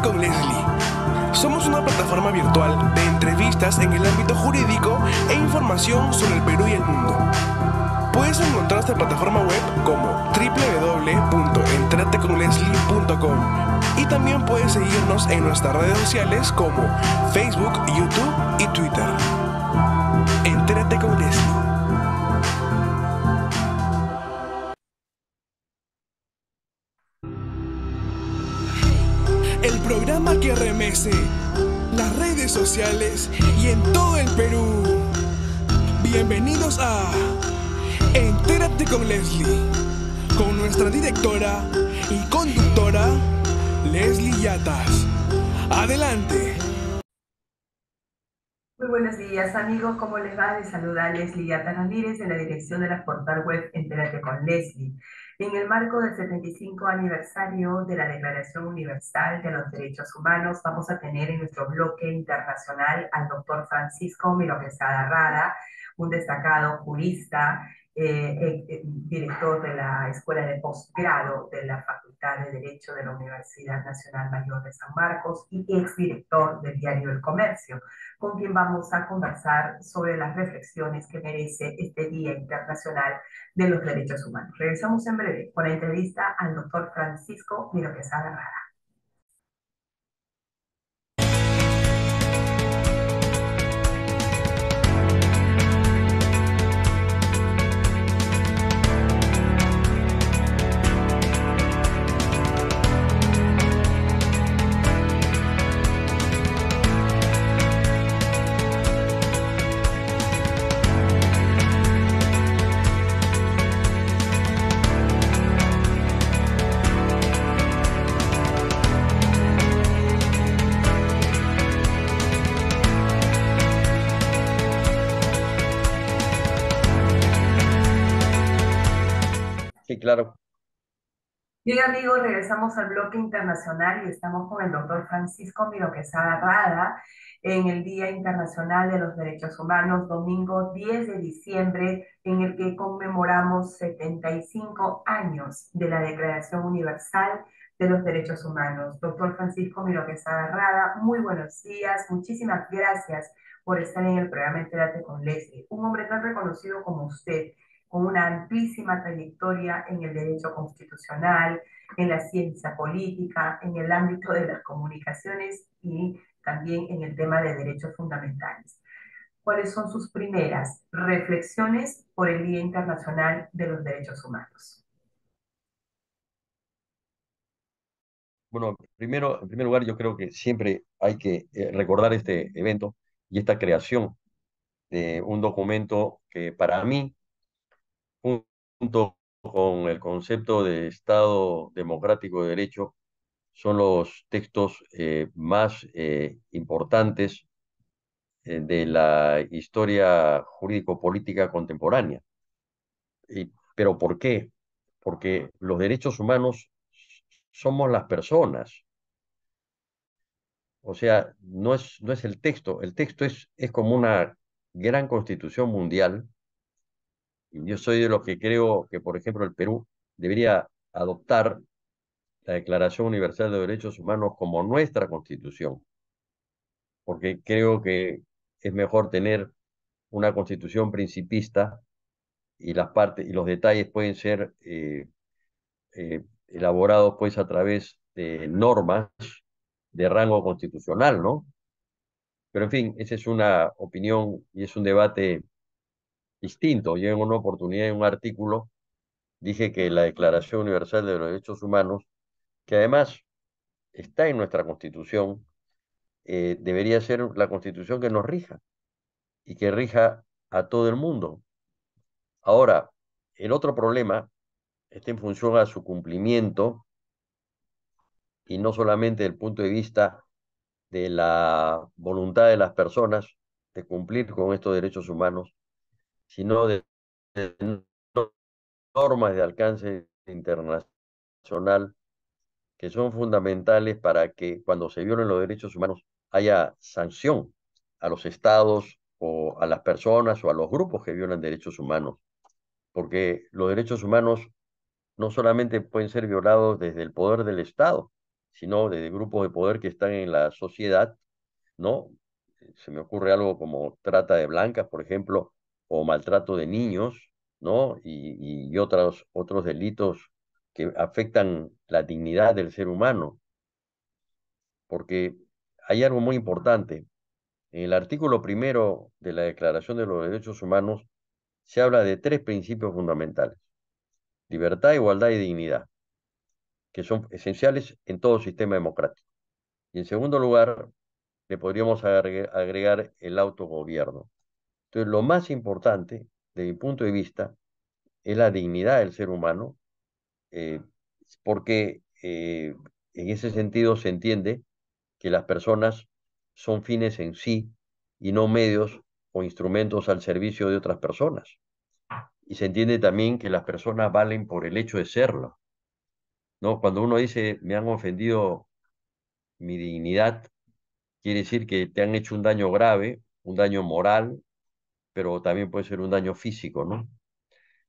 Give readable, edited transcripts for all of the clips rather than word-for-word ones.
con Leslie. Somos una plataforma virtual de entrevistas en el ámbito jurídico e información sobre el Perú y el mundo. Puedes encontrar esta plataforma web como www.entrateconleslie.com y también puedes seguirnos en nuestras redes sociales como Facebook, YouTube y Twitter. Entérate con Leslie. El programa que remece las redes sociales y en todo el Perú. Bienvenidos a Entérate con Leslie, con nuestra directora y conductora, Leslie Yatas. Adelante. Muy buenos días, amigos. ¿Cómo les va? Les saluda Leslie Yatas Ramírez de la dirección de la portal web Entérate con Leslie. En el marco del 75 aniversario de la Declaración Universal de los Derechos Humanos, vamos a tener en nuestro bloque internacional al doctor Francisco Miro Quesada Rada, un destacado jurista, director de la Escuela de Postgrado de la Facultad de Derecho de la Universidad Nacional Mayor de San Marcos y exdirector del diario El Comercio, con quien vamos a conversar sobre las reflexiones que merece este Día Internacional de los Derechos Humanos. Regresamos en breve con la entrevista al doctor Francisco Miro Quesada Rada. Sí, claro. Bien, amigos, regresamos al bloque internacional y estamos con el doctor Francisco Miro Quesada Rada en el Día Internacional de los Derechos Humanos, domingo 10 de diciembre, en el que conmemoramos 75 años de la Declaración Universal de los Derechos Humanos. Doctor Francisco Miro Quesada Rada, muy buenos días, muchísimas gracias por estar en el programa Entérate con Leslie. Un hombre tan reconocido como usted, con una amplísima trayectoria en el derecho constitucional, en la ciencia política, en el ámbito de las comunicaciones y también en el tema de derechos fundamentales. ¿Cuáles son sus primeras reflexiones por el Día Internacional de los Derechos Humanos? Bueno, primero, en primer lugar, yo creo que siempre hay que recordar este evento y esta creación de un documento que para mí, junto con el concepto de Estado democrático de derecho, son los textos más importantes de la historia jurídico-política contemporánea. ¿Pero por qué? Porque los derechos humanos somos las personas. O sea, no es el texto es como una gran constitución mundial. Y yo soy de los que creo que, por ejemplo, el Perú debería adoptar la Declaración Universal de Derechos Humanos como nuestra constitución, porque creo que es mejor tener una constitución principista y las partes y los detalles pueden ser elaborados pues a través de normas de rango constitucional, ¿no? Pero en fin, esa es una opinión y es un debate distinto. Yo en una oportunidad, en un artículo, dije que la Declaración Universal de los Derechos Humanos, que además está en nuestra Constitución, debería ser la Constitución que nos rija y que rija a todo el mundo. Ahora, el otro problema está en función a su cumplimiento y no solamente desde el punto de vista de la voluntad de las personas de cumplir con estos derechos humanos, sino de normas de alcance internacional que son fundamentales para que cuando se violen los derechos humanos haya sanción a los estados o a las personas o a los grupos que violan derechos humanos, porque los derechos humanos no solamente pueden ser violados desde el poder del Estado, sino de grupos de poder que están en la sociedad, ¿no? Se me ocurre algo como trata de blancas, por ejemplo, o maltrato de niños, ¿no? Y otros delitos que afectan la dignidad del ser humano, porque hay algo muy importante. En el artículo primero de la Declaración de los Derechos Humanos se habla de tres principios fundamentales: libertad, igualdad y dignidad, que son esenciales en todo sistema democrático. Y en segundo lugar, le podríamos agregar el autogobierno. Entonces, lo más importante, desde mi punto de vista, es la dignidad del ser humano, eh, porque en ese sentido se entiende que las personas son fines en sí y no medios o instrumentos al servicio de otras personas. Y se entiende también que las personas valen por el hecho de serlo, ¿no? Cuando uno dice, me han ofendido mi dignidad, quiere decir que te han hecho un daño grave, un daño moral, pero también puede ser un daño físico, ¿no?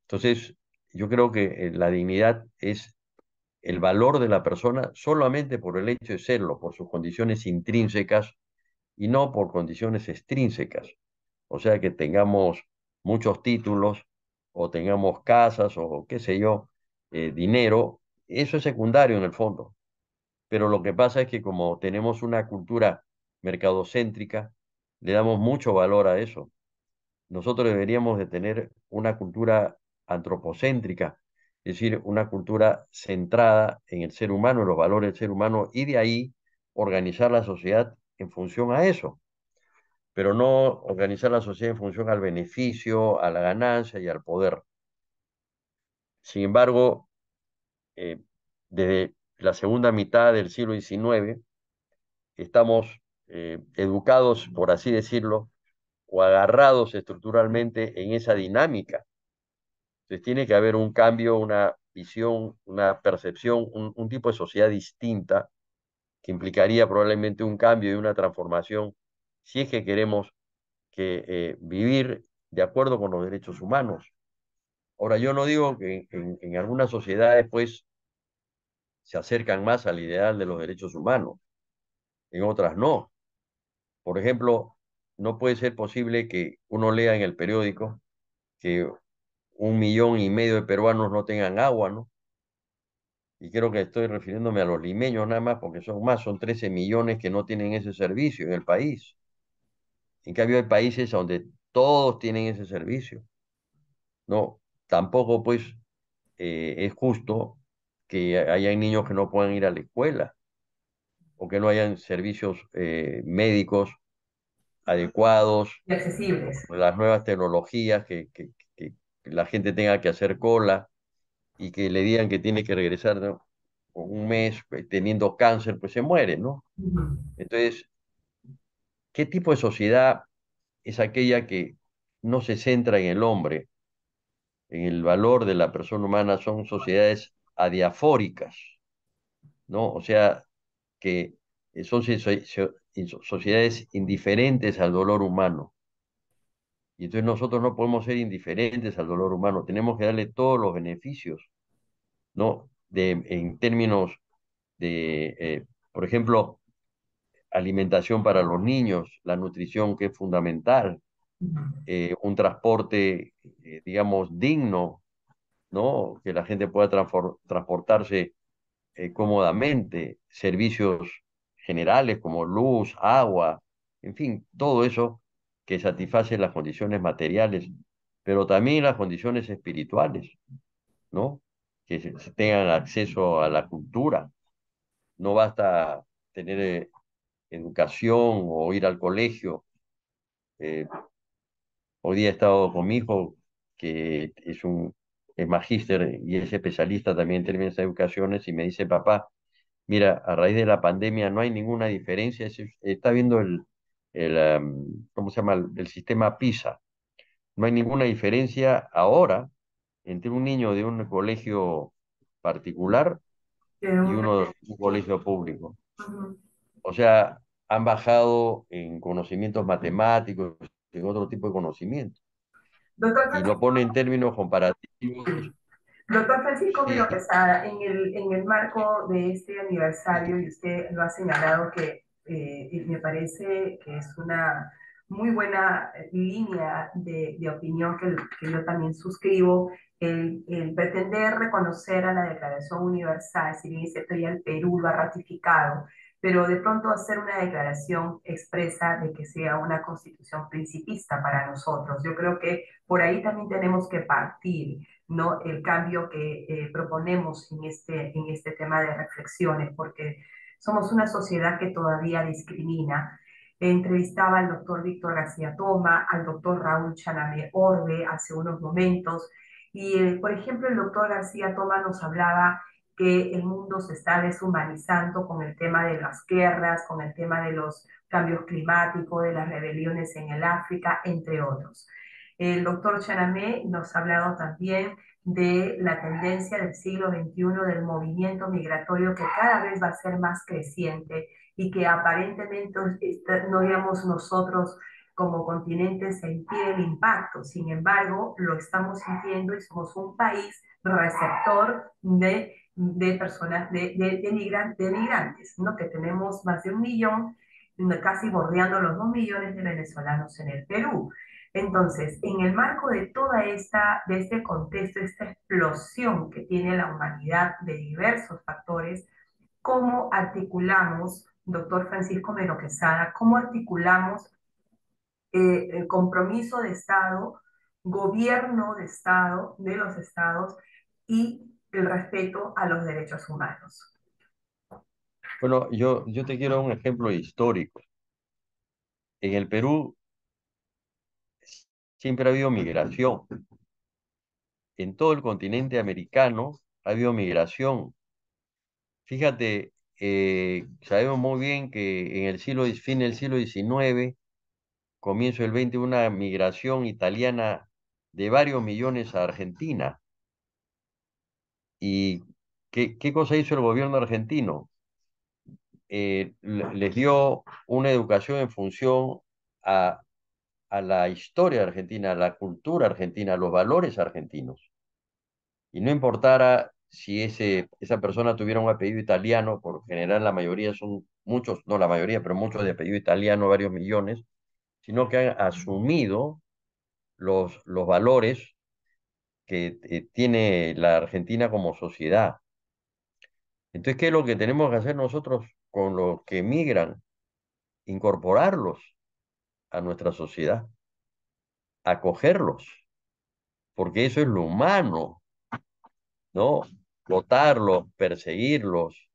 Entonces, yo creo que la dignidad es el valor de la persona solamente por el hecho de serlo, por sus condiciones intrínsecas y no por condiciones extrínsecas. O sea, que tengamos muchos títulos o tengamos casas o qué sé yo, dinero, eso es secundario en el fondo. Pero lo que pasa es que como tenemos una cultura mercadocéntrica, le damos mucho valor a eso. Nosotros deberíamos de tener una cultura antropocéntrica, es decir, una cultura centrada en el ser humano, en los valores del ser humano, y de ahí organizar la sociedad en función a eso, pero no organizar la sociedad en función al beneficio, a la ganancia y al poder. Sin embargo, eh, desde la segunda mitad del siglo XIX, estamos educados, por así decirlo, o agarrados estructuralmente en esa dinámica. Entonces tiene que haber un cambio, una visión, una percepción, un tipo de sociedad distinta que implicaría probablemente un cambio y una transformación si es que queremos vivir de acuerdo con los derechos humanos. Ahora, yo no digo que en algunas sociedades pues se acercan más al ideal de los derechos humanos, en otras no. Por ejemplo, no puede ser posible que uno lea en el periódico que 1,5 millones de peruanos no tengan agua, ¿no? Y creo que estoy refiriéndome a los limeños nada más, porque son más, son 13 millones que no tienen ese servicio en el país. En cambio, hay países donde todos tienen ese servicio. No, tampoco pues es justo que haya niños que no puedan ir a la escuela o que no hayan servicios médicos adecuados, Y accesibles. con las nuevas tecnologías, que la gente tenga que hacer cola y que le digan que tiene que regresar, ¿no? Con un mes teniendo cáncer, pues se muere, ¿no? Ujú. Entonces, ¿qué tipo de sociedad es aquella que no se centra en el hombre, en el valor de la persona humana? Son sociedades adiafóricas, ¿no? O sea, que son sociedades indiferentes al dolor humano. Y entonces nosotros no podemos ser indiferentes al dolor humano, tenemos que darle todos los beneficios, ¿no? En términos de, por ejemplo, alimentación para los niños, la nutrición que es fundamental, Ujú. un transporte, digamos, digno, ¿no? Que la gente pueda transportarse cómodamente, servicios generales como luz, agua, en fin, todo eso que satisface las condiciones materiales, pero también las condiciones espirituales, ¿no? Que se tengan acceso a la cultura. No basta tener educación o ir al colegio. Eh, Hoy día he estado con mi hijo, que es magíster y es especialista también en términos de educaciones, y me dice, papá, mira, a raíz de la pandemia no hay ninguna diferencia. Está viendo ¿cómo se llama? El sistema PISA. No hay ninguna diferencia ahora entre un niño de un colegio particular y Pero, uno de un colegio público. ujú. O sea, han bajado en conocimientos matemáticos, en otro tipo de conocimientos. Doctor Y lo Francisco, pone en términos comparativos. Doctor Francisco Miro Sí, Quesada, en el marco de este aniversario, y usted lo ha señalado que y me parece que es una muy buena línea de opinión que yo también suscribo, el pretender reconocer a la Declaración Universal, si bien es cierto ya el Perú lo ha ratificado, pero de pronto hacer una declaración expresa de que sea una constitución principista para nosotros. Yo creo que por ahí también tenemos que partir, ¿no? El cambio que proponemos en este tema de reflexiones, porque somos una sociedad que todavía discrimina. Entrevistaba al doctor Víctor García Toma, al doctor Raúl Chanamé Orbe hace unos momentos, y por ejemplo el doctor García Toma nos hablaba que el mundo se está deshumanizando con el tema de las guerras, con el tema de los cambios climáticos, de las rebeliones en el África, entre otros. El doctor Chanamé nos ha hablado también de la tendencia del siglo XXI del movimiento migratorio que cada vez va a ser más creciente y que aparentemente no digamos nosotros como continente sentir el impacto. Sin embargo, lo estamos sintiendo y somos un país receptor de personas, de migrantes, ¿no? Que tenemos más de 1 millón, casi bordeando los 2 millones de venezolanos en el Perú. Entonces, en el marco de toda de este contexto, esta explosión que tiene la humanidad de diversos factores, ¿cómo articulamos, doctor Francisco Melo Quesada, cómo articulamos el compromiso de Estado, gobierno de Estado, de los estados y el respeto a los derechos humanos? bueno, yo te quiero dar un ejemplo histórico. En el Perú siempre ha habido migración. En todo el continente americano ha habido migración. Fíjate, sabemos muy bien que en el fin del siglo XIX, comienzo del XX, una migración italiana de varios millones a Argentina. ¿Y qué cosa hizo el gobierno argentino? Les dio una educación en función a, a la historia argentina, a la cultura argentina, a los valores argentinos. Y no importara si esa persona tuviera un apellido italiano, por general la mayoría son muchos, no la mayoría, pero muchos de apellido italiano, varios millones, sino que han asumido los valores que tiene la Argentina como sociedad. Entonces, ¿qué es lo que tenemos que hacer nosotros con los que emigran? Incorporarlos a nuestra sociedad, acogerlos, porque eso es lo humano, ¿no? Votarlos, perseguirlos,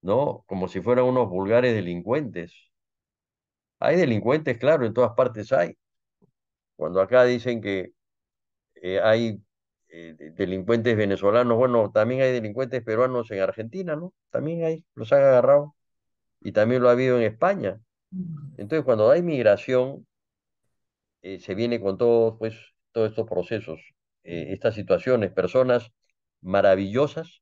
¿no? Como si fueran unos vulgares delincuentes. Hay delincuentes, claro, en todas partes hay. Cuando acá dicen que hay delincuentes venezolanos, bueno, también hay delincuentes peruanos en Argentina, ¿no? También hay, los han agarrado. Y también lo ha habido en España. Entonces, cuando hay migración, se viene con pues, todos estos procesos, estas situaciones, personas maravillosas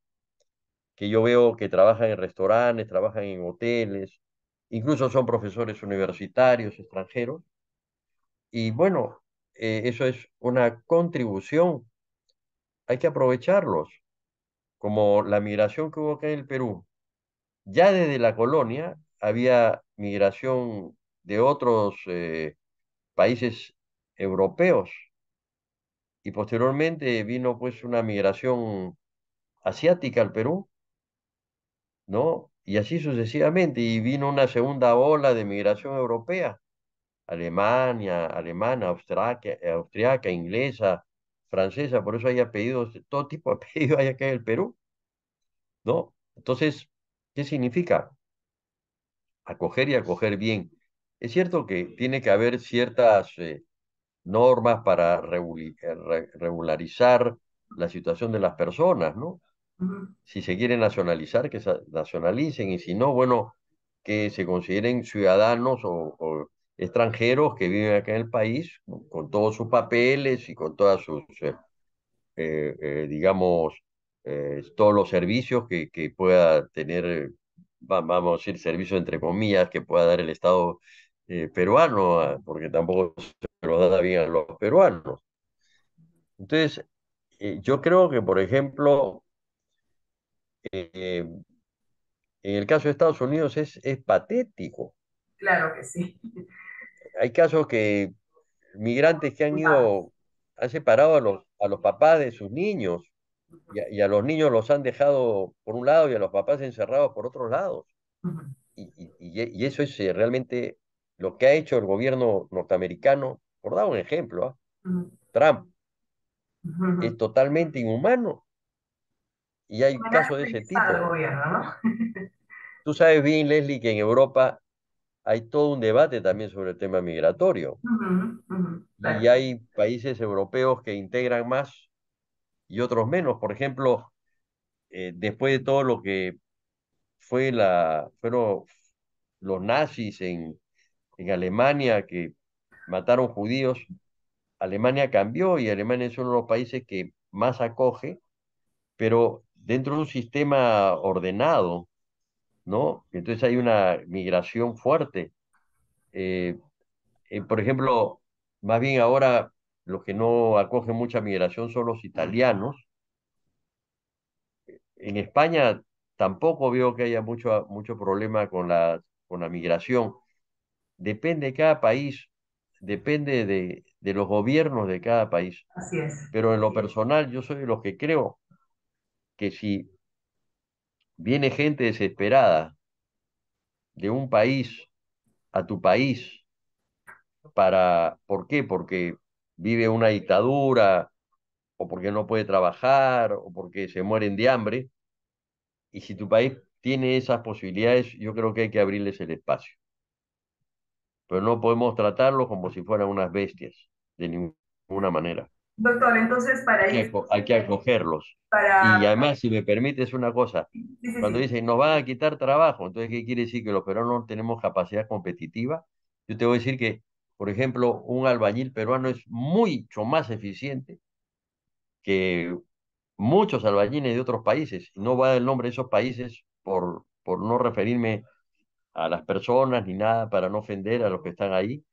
que yo veo que trabajan en restaurantes, trabajan en hoteles, incluso son profesores universitarios extranjeros. Y bueno, eso es una contribución, hay que aprovecharlos, como la migración que hubo acá en el Perú. Ya desde la colonia había migración de otros países europeos y posteriormente vino pues una migración asiática al Perú, ¿no? Y así sucesivamente, y vino una segunda ola de migración europea, Alemania, alemana, austriaca, inglesa, francesa, por eso hay apellidos, todo tipo de apellidos hay acá en el Perú, ¿no? Entonces, ¿qué significa? Acoger y acoger bien. Es cierto que tiene que haber ciertas normas para regularizar la situación de las personas, ¿no? Ujú. Si se quieren nacionalizar, que se nacionalicen, y si no, bueno, que se consideren ciudadanos o extranjeros que viven acá en el país, ¿no? Con todos sus papeles y con todas sus, digamos, todos los servicios que pueda tener, vamos a decir, servicios entre comillas, que pueda dar el Estado peruano, porque tampoco se lo da bien a los peruanos. Entonces, Yo creo que, por ejemplo, en el caso de Estados Unidos es patético. Claro que sí. Hay casos que migrantes que Culpables. han separado a los papás de sus niños y a los niños los han dejado por un lado y a los papás encerrados por otros lados. Ujú, Y eso es realmente lo que ha hecho el gobierno norteamericano, por dar un ejemplo, ¿ah? ujú, Trump, ujú, es ujú. totalmente inhumano y hay Amenaza casos de ese utilizar el tipo. gobierno, ¿no? Tú sabes bien, Leslie, que en Europa hay todo un debate también sobre el tema migratorio Ujú, ujú, y claro. hay países europeos que integran más y otros menos. Por ejemplo, después de todo lo que fueron los nazis en Alemania que mataron judíos, Alemania cambió y Alemania es uno de los países que más acoge, pero dentro de un sistema ordenado, ¿no? Entonces hay una migración fuerte. Eh, por ejemplo, más bien ahora los que no acogen mucha migración son los italianos. En España tampoco veo que haya mucho problema con con la migración. Depende de cada país, depende de los gobiernos de cada país. Así es. Pero en lo personal, yo soy de los que creo que si viene gente desesperada de un país a tu país ¿por qué? Porque vive una dictadura o porque no puede trabajar o porque se mueren de hambre. Y si tu país tiene esas posibilidades, yo creo que hay que abrirles el espacio. Pero no podemos tratarlos como si fueran unas bestias, de ninguna manera. Doctor, entonces para ir, Hay que acogerlos. Y para, además, si me permites una cosa, sí, sí, cuando sí. dicen nos van a quitar trabajo, entonces, ¿qué quiere decir? Que los peruanos no tenemos capacidad competitiva. Yo te voy a decir que, por ejemplo, un albañil peruano es mucho más eficiente que muchos albañiles de otros países. Y no va el nombre de esos países por no referirme a las personas ni nada para no ofender a los que están ahí,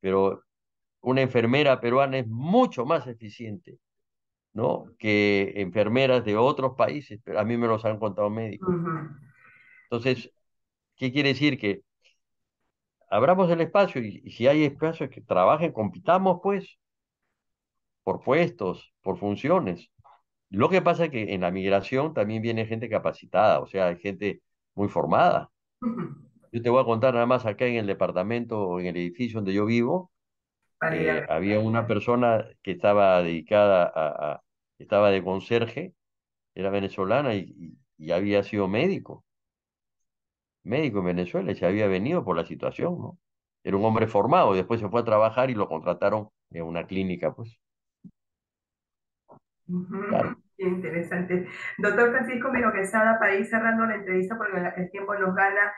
pero una enfermera peruana es mucho más eficiente, ¿no? Que enfermeras de otros países, pero a mí me los han contado médicos. Ujú, Entonces, ¿qué quiere decir? Que abramos el espacio y si hay espacios que trabajen, compitamos pues por puestos, por funciones. Lo que pasa es que en la migración también viene gente capacitada, o sea, hay gente muy formada. ujú. Yo te voy a contar nada más acá en el departamento o en el edificio donde yo vivo, Para ir a ver. había una persona que estaba dedicada estaba de conserje, era venezolana y había sido médico en Venezuela y se había venido por la situación, ¿no? Era un hombre formado y después se fue a trabajar y lo contrataron en una clínica, pues, Ujú, claro. qué interesante. Doctor Francisco Miro Quesada, para ir cerrando la entrevista porque el tiempo nos gana,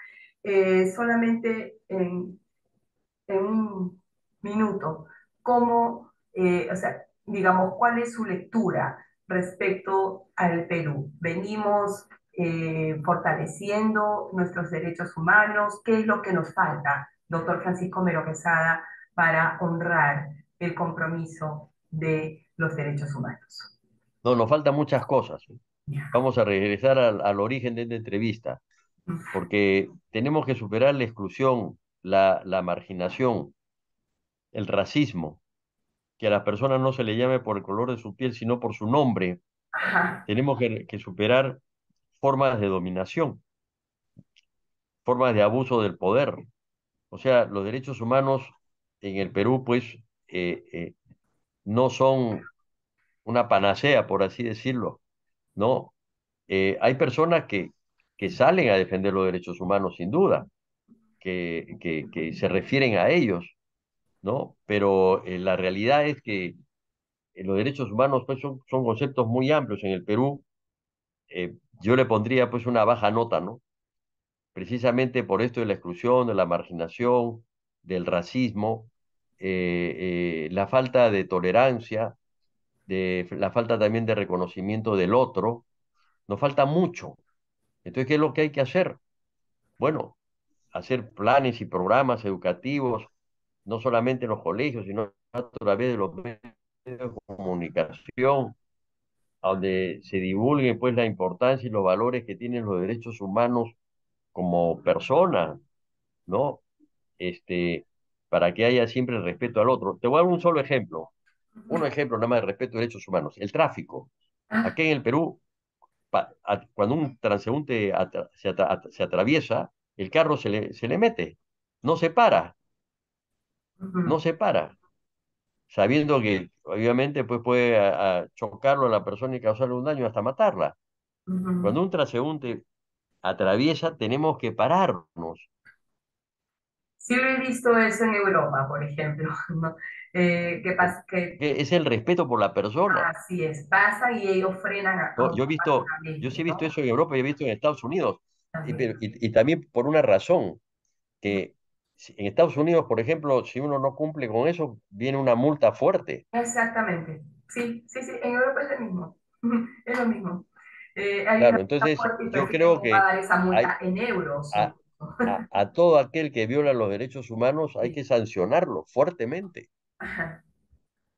solamente en un minuto, ¿cómo, o sea, digamos, cuál es su lectura respecto al Perú? ¿Venimos fortaleciendo nuestros derechos humanos? ¿Qué es lo que nos falta, doctor Francisco Mero Quesada, para honrar el compromiso de los derechos humanos? No, nos faltan muchas cosas. Ya. Vamos a regresar al origen de esta entrevista, porque tenemos que superar la exclusión, la marginación, el racismo, que a las personas no se le llame por el color de su piel, sino por su nombre. Ajá. Tenemos que superar formas de dominación, formas de abuso del poder. O sea, los derechos humanos en el Perú, pues, no son una panacea, por así decirlo, ¿no? Hay personas que salen a defender los derechos humanos, sin duda, que se refieren a ellos, ¿no? Pero la realidad es que los derechos humanos, pues, son conceptos muy amplios. En el Perú, yo le pondría, pues, una baja nota, ¿no? Precisamente por esto de la exclusión, de la marginación, del racismo, la falta de tolerancia, la falta también de reconocimiento del otro, nos falta mucho. Entonces, ¿qué es lo que hay que hacer? Bueno, hacer planes y programas educativos, no solamente en los colegios, sino a través de los medios de comunicación, a donde se divulgue pues la importancia y los valores que tienen los derechos humanos como personas, ¿no? Este, para que haya siempre el respeto al otro. Te voy a dar un solo ejemplo, un ejemplo nada más de respeto a derechos humanos, el tráfico. Ah, Aquí en el Perú, cuando un transeúnte se atraviesa, el carro se le mete, no se para, no ujú, se para, sabiendo que obviamente pues puede chocarlo a la persona y causarle un daño hasta matarla. ujú. Cuando un transeúnte atraviesa, tenemos que pararnos. Sí lo he visto eso en Europa, por ejemplo, ¿no? Que Porque pasa que es el respeto por la persona. así es, pasa y ellos frenan Yo sí automáticamente, he visto ¿no? eso en Europa y he visto en Estados Unidos, También. y también por una razón, que en Estados Unidos, por ejemplo, si uno no cumple con eso, viene una multa fuerte. Exactamente. Sí, sí, sí, en Europa es lo mismo. Es lo mismo. Hay una Claro, multa entonces fuerte y yo prefieren creo no que pagar esa hay multa en euros. a, a todo aquel que viola los derechos humanos hay que sancionarlo fuertemente. Ajá.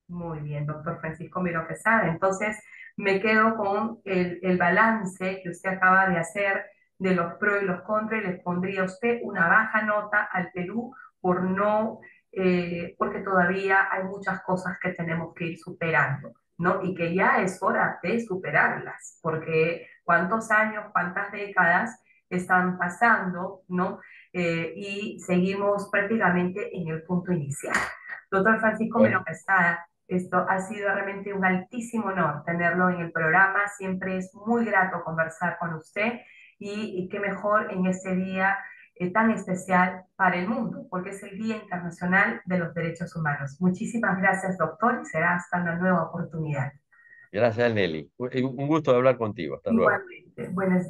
Muy bien, doctor Francisco Miro Quesada. Entonces, me quedo con el balance que usted acaba de hacer de los pros y los contras y les pondría a usted una baja nota al Perú por no, porque todavía hay muchas cosas que tenemos que ir superando, ¿no? Y que ya es hora de superarlas, porque cuántos años, cuántas décadas están pasando, ¿no? Y seguimos prácticamente en el punto inicial. Doctor Francisco Miro Bueno, Quesada, esto ha sido realmente un altísimo honor tenerlo en el programa. Siempre es muy grato conversar con usted y qué mejor en este día tan especial para el mundo, porque es el Día Internacional de los Derechos Humanos. Muchísimas gracias, doctor, y será hasta una nueva oportunidad. gracias, Nelly. Un gusto hablar contigo. Hasta luego. Igualmente, buenas